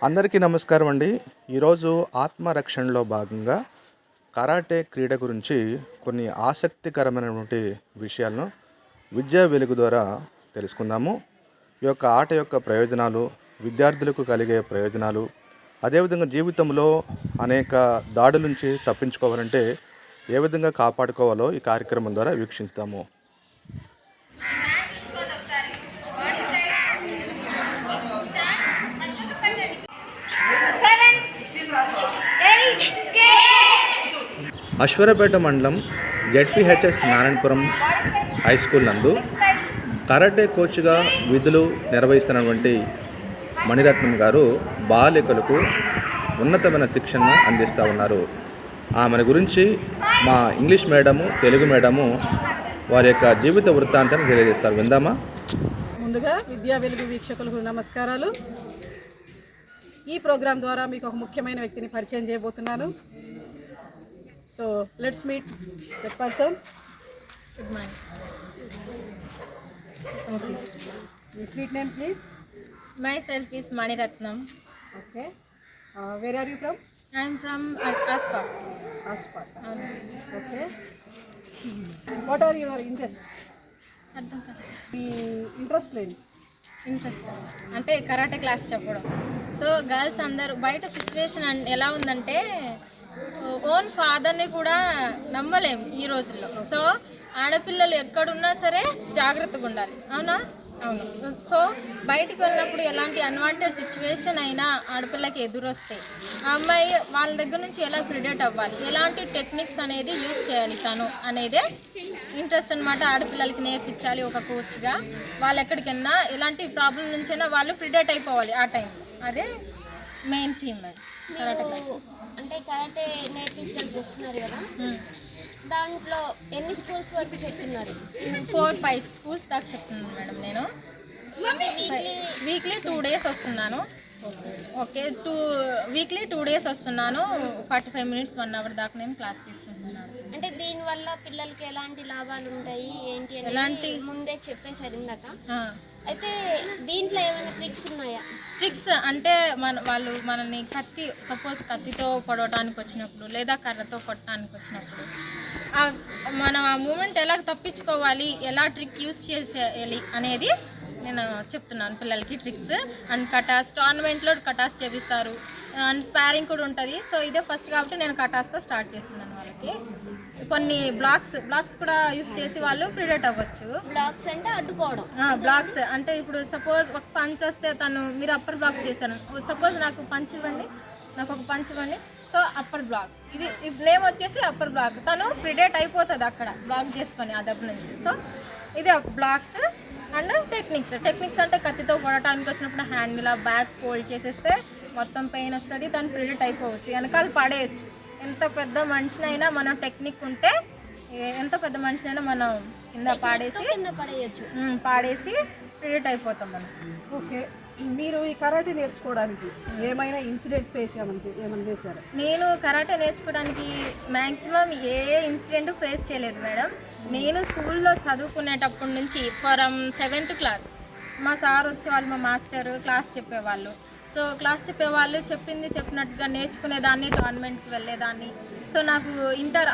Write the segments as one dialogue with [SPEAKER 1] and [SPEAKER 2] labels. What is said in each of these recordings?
[SPEAKER 1] అందరికీ నమస్కారం అండి. ఈరోజు ఆత్మరక్షణలో భాగంగా కరాటే క్రీడ గురించి కొన్ని ఆసక్తికరమైనటువంటి విషయాలను విద్యా వెలుగు ద్వారా తెలుసుకుందాము. ఈ యొక్క ఆట యొక్క ప్రయోజనాలు, విద్యార్థులకు కలిగే ప్రయోజనాలు, అదేవిధంగా జీవితంలో అనేక దాడుల నుంచి తప్పించుకోవాలంటే ఏ విధంగా కాపాడుకోవాలో ఈ కార్యక్రమం ద్వారా వీక్షిస్తాము. అశ్వరపేట మండలం జెడ్పీహెచ్ఎస్ నారాయణపురం హై స్కూల్ నందు కరాటే కోచ్గా విధులు నిర్వహిస్తున్నటువంటి మణిరత్నం గారు బాలికలకు ఉన్నతమైన శిక్షణను అందిస్తూ ఉన్నారు. ఆమె గురించి మా ఇంగ్లీష్ మేడము, తెలుగు మేడము వారి యొక్క జీవిత వృత్తాంతాన్ని తెలియజేస్తారు. విందామా?
[SPEAKER 2] ముందుగా విద్యా వెలుగు వీక్షకులకు నమస్కారాలు. ఈ ప్రోగ్రాం ద్వారా మీకు ఒక ముఖ్యమైన వ్యక్తిని పరిచయం చేయబోతున్నాను. So let's meet the person.
[SPEAKER 3] Good morning.
[SPEAKER 2] Okay. Your sweet name, please.
[SPEAKER 3] Myself is Maniratnam.
[SPEAKER 2] Okay. Where are you from?
[SPEAKER 3] I am from Aspat.
[SPEAKER 2] Aspat. Okay. What are your interests?
[SPEAKER 3] అర్థం కాదు.
[SPEAKER 2] మీ interest లేదు.
[SPEAKER 3] Interest అంటే karate class చెప్పడం. So girls అందరూ బయట situation ఎలా ఉందంటే own ఫాదర్ని కూడా నమ్మలేం ఈ రోజుల్లో. సో ఆడపిల్లలు ఎక్కడున్నా సరే జాగ్రత్తగా ఉండాలి. అవునా? అవును. సో బయటికి వెళ్ళినప్పుడు ఎలాంటి అన్వాంటెడ్ సిచ్యువేషన్ అయినా ఆడపిల్లకి ఎదురొస్తాయి. ఆ అమ్మాయి వాళ్ళ దగ్గర నుంచి ఎలా ప్రిడేట్ అవ్వాలి, ఎలాంటి టెక్నిక్స్ అనేది యూజ్ చేయాలి తను అనేదే ఇంట్రెస్ట్ అనమాట. ఆడపిల్లలకి నేర్పించాలి ఒక కోచ్గా. వాళ్ళు ఎక్కడికైనా ఎలాంటి ప్రాబ్లం నుంచైనా వాళ్ళు ప్రిడేట్ అయిపోవాలి ఆ టైంలో. అదే మెయిన్ థీమ్ అది కరాటే క్లాస్.
[SPEAKER 4] అంటే కరాటే నేర్పించడం చేస్తున్నారు కదా, దాంట్లో ఎన్ని స్కూల్స్ వరకు చెప్తున్నారు?
[SPEAKER 3] 4-5 స్కూల్స్ దాకా చెప్తున్నాను మేడం. నేను వీక్లీ 2 days వస్తున్నాను. ఓకే, వీక్లీ 2 days వస్తున్నాను. 45 minutes 1 hour దాకా నేను క్లాస్ తీసుకుంటున్నాను.
[SPEAKER 4] అంటే దీనివల్ల పిల్లలకి ఎలాంటి లాభాలు ఉంటాయి ఏంటి
[SPEAKER 3] ఎలాంటి
[SPEAKER 4] ముందే చెప్పేసారు ఇందాక. అయితే దీంట్లో ఏమైనా ట్రిక్స్ ఉన్నాయా?
[SPEAKER 3] ట్రిక్స్ అంటే వాళ్ళు మనల్ని సపోజ్ కత్తితో కొడవడానికి వచ్చినప్పుడు లేదా కర్రతో కొట్టడానికి వచ్చినప్పుడు మనం ఆ మూమెంట్ ఎలా తప్పించుకోవాలి, ఎలా ట్రిక్ యూస్ చేసేయాలి అనేది నేను చెప్తున్నాను పిల్లలకి. ట్రిక్స్ అండ్ కటాస్, టోర్నమెంట్లో కటాస్ చేపిస్తారు అండ్ స్పారింగ్ కూడా ఉంటుంది. సో ఇదే ఫస్ట్ కాబట్టి నేను కటాస్తో స్టార్ట్ చేస్తున్నాను. వాళ్ళకి కొన్ని బ్లాక్స్ కూడా యూస్ చేసి వాళ్ళు ప్రిడేట్ అవ్వచ్చు.
[SPEAKER 4] బ్లాక్స్ అంటే అడ్డుకోవడం.
[SPEAKER 3] బ్లాక్స్ అంటే ఇప్పుడు సపోజ్ ఒక పంచ్ వస్తే మీరు అప్పర్ బ్లాక్ చేశాను. సపోజ్ నాకు ఒక పంచ్ ఇవ్వండి. సో అప్పర్ బ్లాక్, ఇది నేమ్ వచ్చేసి అప్పర్ బ్లాక్. తను ప్రిడేట్ అయిపోతుంది అక్కడ బ్లాక్ చేసుకొని ఆ దెబ్బ నుంచి. సో ఇది బ్లాక్స్ అండ్ టెక్నిక్స్ అంటే కత్తితో కొడటానికి వచ్చినప్పుడు హ్యాండ్ ఇలా బ్యాక్ ఫోల్డ్ చేసేస్తే మొత్తం పెయిన్ వస్తుంది. తను ప్రిడేట్ అయిపోవచ్చు, వెనకాల పడేయచ్చు. ఎంత పెద్ద మనిషినైనా మనం టెక్నిక్ ఉంటే ఎంత పెద్ద మనిషినైనా మనం కింద పాడేసి ప్రిడేట్ అయిపోతాం మనం.
[SPEAKER 2] ఓకే, మీరు ఈ కరాటే నేర్చుకోవడానికి ఏమైనా ఇన్సిడెంట్ ఫేస్ ఏమైనా చేశారా?
[SPEAKER 3] నేను కరాటే నేర్చుకోవడానికి మ్యాక్సిమం ఏ ఇన్సిడెంట్ ఫేస్ చేయలేదు మేడం. నేను స్కూల్లో చదువుకునేటప్పటి నుంచి ఫ్రమ్ 7th class మా సార్ వచ్చేవాళ్ళు, మా మాస్టర్ క్లాస్ చెప్పేవాళ్ళు. సో క్లాస్ చెప్పేవాళ్ళు చెప్పినట్టుగా నేర్చుకునేదాన్ని, టోర్నమెంట్కి వెళ్ళేదాన్ని. సో నాకు ఇంటర్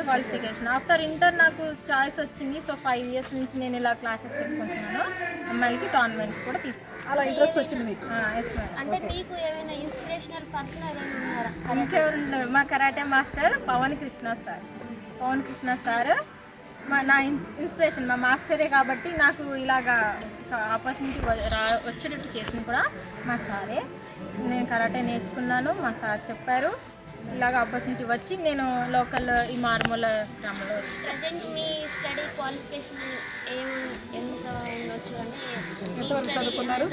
[SPEAKER 3] క్వాలిఫికేషన్ ఆఫ్టర్ ఇంటర్ నాకు చాయిస్ వచ్చింది. సో 5 years నుంచి నేను ఇలా క్లాసెస్ చెప్పుకుంటున్నాను. అమ్మాయిలకి టోర్నమెంట్ కూడా తీసుకున్నాను.
[SPEAKER 2] అలా ఇంట్రెస్ట్ వచ్చింది మీకు?
[SPEAKER 3] Yes madam.
[SPEAKER 4] అంటే మీకు ఏమైనా ఇన్స్పిరేషనల్ పర్సన్ ఏమైనా ఉన్నారా?
[SPEAKER 3] ఇంకెవరు? మా karate master Pavan Krishna sir నా ఇన్స్పిరేషన్. మా మాస్టరే కాబట్టి నాకు ఇలాగా ఆపర్చునిటీ వచ్చేటట్టు చేసింది కూడా మా సారే. నేను కరాటే నేర్చుకున్నాను, మా సార్ చెప్పారు. ఇలాగ ఆపర్చునిటీ వచ్చి నేను లోకల్ ఈ మార్మూల గ్రామంలో
[SPEAKER 4] ప్రజెంట్ మీ స్టడీ క్వాలిఫికేషన్ ఎంత ఉండొచ్చు? అంటే
[SPEAKER 2] చదువుకున్నారు?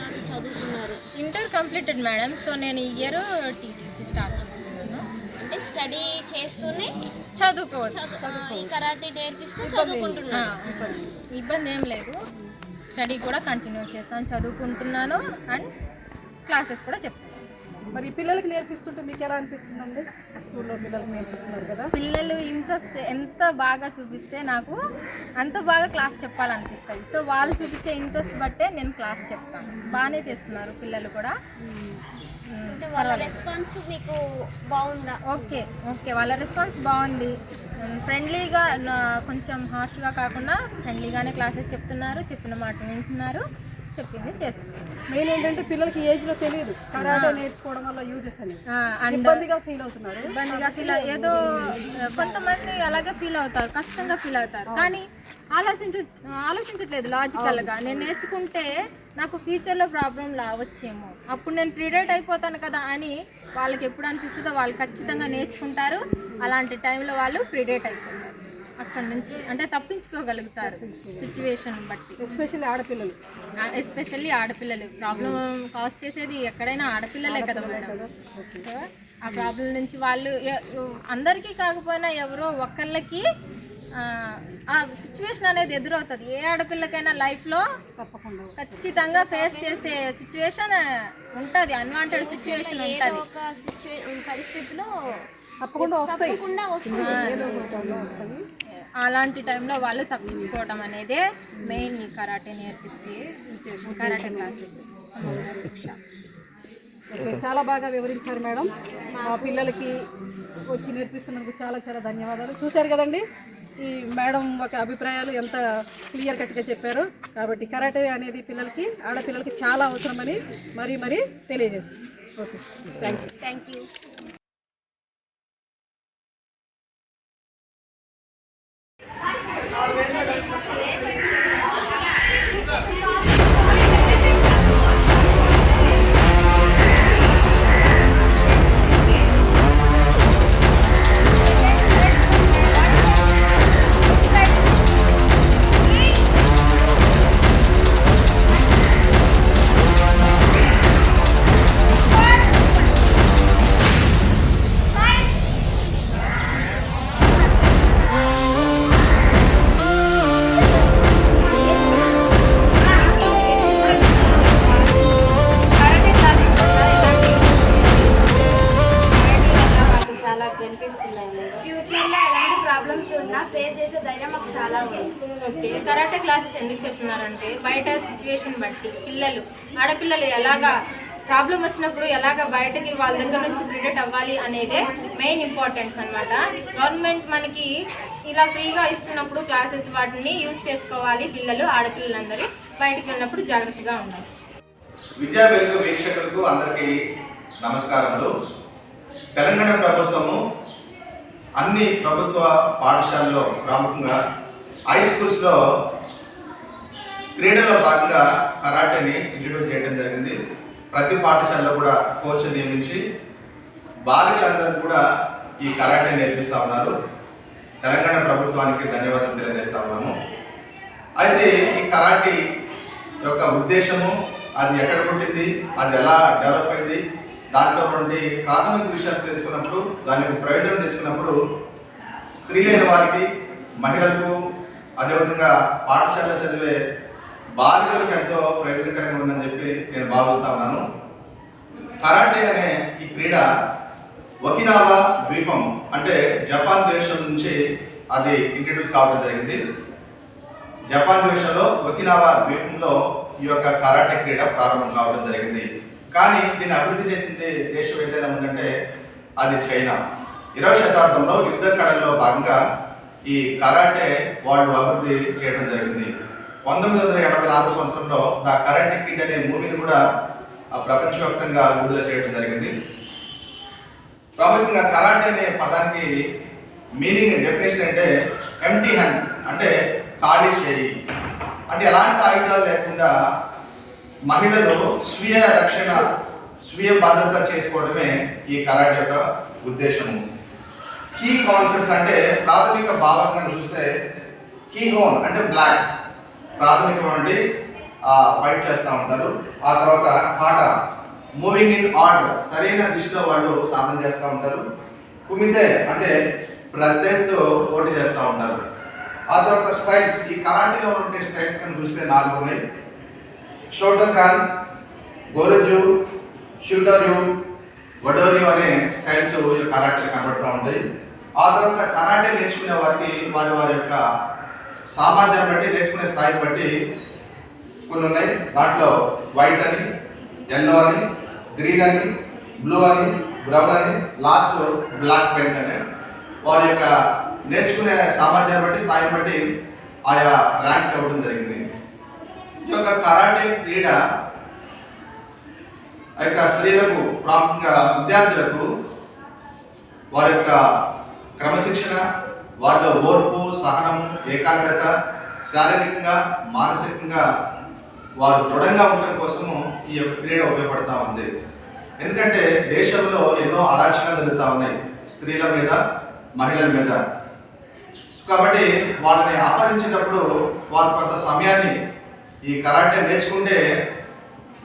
[SPEAKER 3] Inter completed madam. సో నేను ఈ ఇయర్ టీటీసీ స్టార్ట్ చేస్తున్నాను.
[SPEAKER 4] అంటే స్టడీ చేస్తూనే
[SPEAKER 3] చదువుకోవచ్చు.
[SPEAKER 4] ఈ కరాటే నేర్పిస్తూ చదువుకుంటున్నాను.
[SPEAKER 3] ఇబ్బంది ఏం లేదు. స్టడీ కూడా కంటిన్యూ చేస్తాను, చదువుకుంటున్నాను అండ్ క్లాసెస్ కూడా చెప్తాను.
[SPEAKER 2] మరి పిల్లలకి నేర్పిస్తుంటే మీకు ఎలా అనిపిస్తుందండి? స్కూల్లో పిల్లలకి నేర్పిస్తున్నారు కదా,
[SPEAKER 3] పిల్లలు ఇంట్రెస్ట్ ఎంత బాగా చూపిస్తే నాకు అంత బాగా క్లాస్ చెప్పాలనిపిస్తుంది. సో వాళ్ళు చూపించే ఇంట్రెస్ట్ బట్టే నేను క్లాస్ చెప్తాను. బాగానే చేస్తున్నారు పిల్లలు కూడా.
[SPEAKER 4] అంటే వాళ్ళ రెస్పాన్స్ మీకు బాగుందా?
[SPEAKER 3] ఓకే ఓకే, వాళ్ళ రెస్పాన్స్ బాగుంది. ఫ్రెండ్లీగా, కొంచెం హార్ష్గా కాకుండా ఫ్రెండ్లీగానే క్లాసెస్ చెప్తున్నారు. చెప్పిన మాట వింటున్నారు, చెప్పింది చేస్తున్నారు.
[SPEAKER 2] మెయిన్ ఏంటంటే పిల్లలకి ఏజ్లో తెలియదు కరాటే నేర్చుకోవడం వల్ల యూజెస్ అని ఇబ్బందిగా ఫీల్ అవుతున్నారు.
[SPEAKER 3] ఏదో కొంతమంది అలాగే ఫీల్ అవుతారు, కష్టంగా ఫీల్ అవుతారు. కానీ ఆలోచించట్లేదు లాజికల్గా. నేను నేర్చుకుంటే నాకు ఫ్యూచర్లో ప్రాబ్లం వచ్చేమో, అప్పుడు నేను ప్రిడేట్ అయిపోతాను కదా అని వాళ్ళకి ఎప్పుడు అనిపిస్తుందో వాళ్ళు ఖచ్చితంగా నేర్చుకుంటారు. అలాంటి టైంలో వాళ్ళు ప్రిడేట్ అయిపోతారు. అక్కడి నుంచి అంటే తప్పించుకోగలుగుతారు సిచ్యువేషన్ బట్టి. ఎస్పెషల్లీ ఆడపిల్లలు ప్రాబ్లం కాజ్ చేసేది ఎక్కడైనా ఆడపిల్లలే కదా మేడం. సో ఆ ప్రాబ్లం నుంచి వాళ్ళు అందరికీ కాకపోయినా ఎవరో ఒకళ్ళకి ఆ సిచ్యువేషన్ అనేది ఎదురవుతుంది. ఏ ఆడపిల్లకైనా లైఫ్లో
[SPEAKER 2] తప్పకుండా
[SPEAKER 3] ఖచ్చితంగా ఫేస్ చేసే సిచ్యువేషన్ ఉంటుంది, అన్వాంటెడ్ సిచ్యువేషన్ ఉంటుంది.
[SPEAKER 4] పరిస్థితిలో
[SPEAKER 2] తప్పకుండా వస్తాయి.
[SPEAKER 3] అలాంటి టైంలో వాళ్ళు తప్పించుకోవడం అనేదే మెయిన్ ఈ కరాటే నేర్పించే కరాటే క్లాసెస్ శిక్ష.
[SPEAKER 2] చాలా బాగా వివరించారు మేడం. మా పిల్లలకి వచ్చి నేర్పిస్తున్నందుకు చాలా చాలా ధన్యవాదాలు. చూశారు కదండి ఈ మేడం ఒక అభిప్రాయాలు ఎంత క్లియర్ కట్గా చెప్పారు. కాబట్టి కరాటే అనేది పిల్లలకి, ఆడపిల్లలకి చాలా అవసరమని మరీ తెలియజేస్తుంది. Okay,
[SPEAKER 4] thank you.
[SPEAKER 5] ఫ్యూచర్లో ఎలాంటి ప్రాబ్లమ్స్ ఉన్నా ఫేస్ చేసే ధైర్యం మాకు చాలా ఉంది.
[SPEAKER 3] ఓకే, కరాటే క్లాసెస్ ఎందుకు చెప్తున్నారంటే బయట సిచ్యువేషన్ బట్టి పిల్లలు, ఆడపిల్లలు ఎలాగా ప్రాబ్లం వచ్చినప్పుడు ఎలాగ బయటకి వాళ్ళ దగ్గర నుంచి ప్రిడేట్ అవ్వాలి అనేదే మెయిన్ ఇంపార్టెన్స్ అనమాట. గవర్నమెంట్ మనకి ఇలా ఫ్రీగా ఇస్తున్నప్పుడు క్లాసెస్ వాటిని యూజ్ చేసుకోవాలి. పిల్లలు, ఆడపిల్లలందరూ బయటకు వెళ్ళినప్పుడు జాగ్రత్తగా ఉండాలి.
[SPEAKER 1] విద్యా వెలుగు వీక్షకులకు అందరికీ నమస్కారములు. తెలంగాణ ప్రభుత్వము అన్ని ప్రభుత్వ పాఠశాలలో ప్రాముఖ్యంగా హై స్కూల్స్లో క్రీడలో భాగంగా కరాటేని ఇంట్రడ్యూస్ చేయడం జరిగింది. ప్రతి పాఠశాలలో కూడా కోచ్ నియమించి బాలికలందరూ కూడా ఈ కరాటే నేర్పిస్తూ ఉన్నారు. తెలంగాణ ప్రభుత్వానికి ధన్యవాదాలు తెలియజేస్తా ఉన్నాము. అయితే ఈ కరాటే యొక్క ఉద్దేశము, అది ఎక్కడ పుట్టింది, అది ఎలా డెవలప్ అయింది, దాంట్లో నుండి ప్రాథమిక విషయాలు తెలుసుకున్నప్పుడు, దాని ప్రయోజనం తీసుకున్నప్పుడు స్త్రీలైన వారికి, మహిళలకు, అదేవిధంగా పాఠశాలలో చదివే బాలికలకు ఎంతో ప్రయోజనకరంగా ఉందని చెప్పి నేను భావిస్తా ఉన్నాను. కరాటే అనే ఈ క్రీడ ఒకినావా ద్వీపం అంటే జపాన్ దేశం నుంచి అది ఇంట్రడ్యూస్ కావడం జరిగింది. జపాన్ దేశంలో ఒకినావా ద్వీపంలో ఈ యొక్క కరాటే క్రీడ ప్రారంభం కావడం జరిగింది. కానీ దీన్ని అభివృద్ధి చేసింది దేశం ఏదైనా ఉందంటే అది చైనా. 20వ శతాబ్దంలో యుద్ధ కళల్లో భాగంగా ఈ కరాటే వాళ్ళు అభివృద్ధి చేయడం జరిగింది. 1984 సంవత్సరంలో ద కరాటే కిడ్ అనే మూవీని కూడా ప్రపంచవ్యాప్తంగా విడుదల చేయడం జరిగింది. ప్రాముఖ్యంగా కరాటే అనే పదానికి మీనింగ్, డెఫినేషన్ అంటే ఎంటీ హ్యాండ్ అంటే ఖాళీ చేయి, అంటే ఎలాంటి ఆయుధాలు లేకుండా మహిళలు స్వీయ రక్షణ, స్వీయ భద్రత చేసుకోవడమే ఈ కరాటే యొక్క ఉద్దేశము. కీ కాన్సెప్ట్స్ అంటే ప్రాథమిక భావంగా చూస్తే కీ హోన్ అంటే బ్లాక్స్ ప్రాథమికమైనటువంటి ఫైట్ చేస్తూ ఉంటారు. ఆ తర్వాత కాటా మూవింగ్ ఇన్ ఆర్డర్, సరైన దిశలో వాళ్ళు సాధన చేస్తూ ఉంటారు. కుమితే అంటే ప్రత్యర్థితో పోటీ చేస్తూ ఉంటారు. ఆ తర్వాత స్టైల్స్, ఈ కరాటేలో ఉండే స్టైల్స్ కనుక చూస్తే 4 ఉన్నాయి. షోటోకాన్, గోరజు, షూటర్యు, వడోరియో అనే స్టైల్స్ కరాటే కనబడుతూ ఉంటాయి. ఆ తర్వాత కరాటే నేర్చుకునే వారికి వారి వారి యొక్క సామర్థ్యాన్ని బట్టి, నేర్చుకునే స్థాయిని బట్టి కొన్ని ఉన్నాయి. దాంట్లో వైట్ అని, ఎల్లో అని, గ్రీన్ అని, బ్లూ అని, బ్రౌన్ అని, లాస్ట్ బ్లాక్ బెల్ట్ అని వారి యొక్క నేర్చుకునే సామర్థ్యాన్ని బట్టి, స్థాయిని బట్టి ఆయా ర్యాంక్స్ ఇవ్వడం జరిగింది. ఈ యొక్క కరాటే క్రీడ ఆ యొక్క స్త్రీలకు, ప్రాముఖ్యంగా విద్యార్థులకు వారి యొక్క క్రమశిక్షణ, వారిలో ఓర్పు, సహనం, ఏకాగ్రత, శారీరకంగా, మానసికంగా వారు దృఢంగా ఉండడం కోసము ఈ యొక్క క్రీడ ఉపయోగపడతా ఉంది. ఎందుకంటే దేశంలో ఎన్నో అరాచకాలు జరుగుతూ ఉన్నాయి స్త్రీల మీద, మహిళల మీద. కాబట్టి వాళ్ళని అపహరించేటప్పుడు వారు కొంత సమయాన్ని ఈ కరాటే నేర్చుకుంటే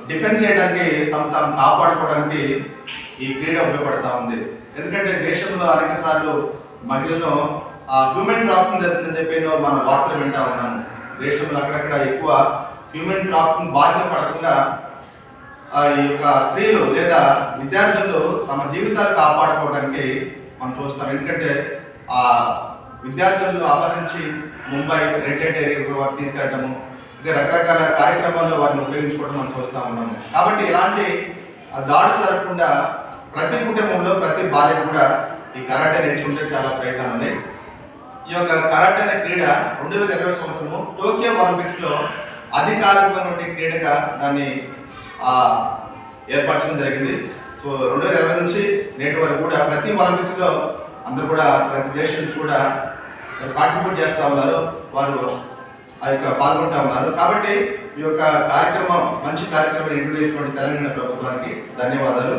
[SPEAKER 1] డిఫెన్స్ చేయడానికి, తాము కాపాడుకోవడానికి ఈ క్రీడ ఉపయోగపడతా ఉంది. ఎందుకంటే దేశంలో అనేక సార్లు మహిళలను హ్యూమన్ ట్రాఫికింగ్ జరుగుతుందని చెప్పి మనం వార్తలు వింటా ఉన్నాము. దేశంలో అక్కడక్కడ ఎక్కువ హ్యూమన్ ట్రాఫికింగ్ బారిన పడకుండా ఈ యొక్క స్త్రీలు లేదా విద్యార్థులు తమ జీవితాలు కాపాడుకోవడానికి మనం చూస్తాం. ఎందుకంటే ఆ విద్యార్థులను అపహరించి ముంబై, రెడ్ లైట్ ఏరియా తీసుకెళ్ళటము, ఇంకా రకరకాల కార్యక్రమాల్లో వారిని ఉపయోగించుకోవడం మనం చూస్తూ ఉన్నాము. కాబట్టి ఇలాంటి దాడులు జరగకుండా ప్రతి కుటుంబంలో, ప్రతి బాల్యం కూడా ఈ కరాటే నేర్చుకుంటే చాలా ప్రయత్నాలు ఉన్నాయి. ఈ యొక్క కరాటే అనే క్రీడ 2020 సంవత్సరము టోక్యో ఒలింపిక్స్లో అధికారికమైన క్రీడగా దాన్ని ఏర్పరచడం జరిగింది. సో 2020 నుంచి నేటి వరకు కూడా ప్రతి ఒలింపిక్స్లో అందరూ కూడా, ప్రతి దేశం నుంచి కూడా కాంట్రిబ్యూట్ చేస్తూ ఉన్నారు, వారు ఆ యొక్క పాల్గొంటూ ఉన్నారు. కాబట్టి ఈ యొక్క కార్యక్రమం, మంచి కార్యక్రమం ఇంట్రడ్యూస్ చేసినటువంటి తెలంగాణ ప్రభుత్వానికి ధన్యవాదాలు.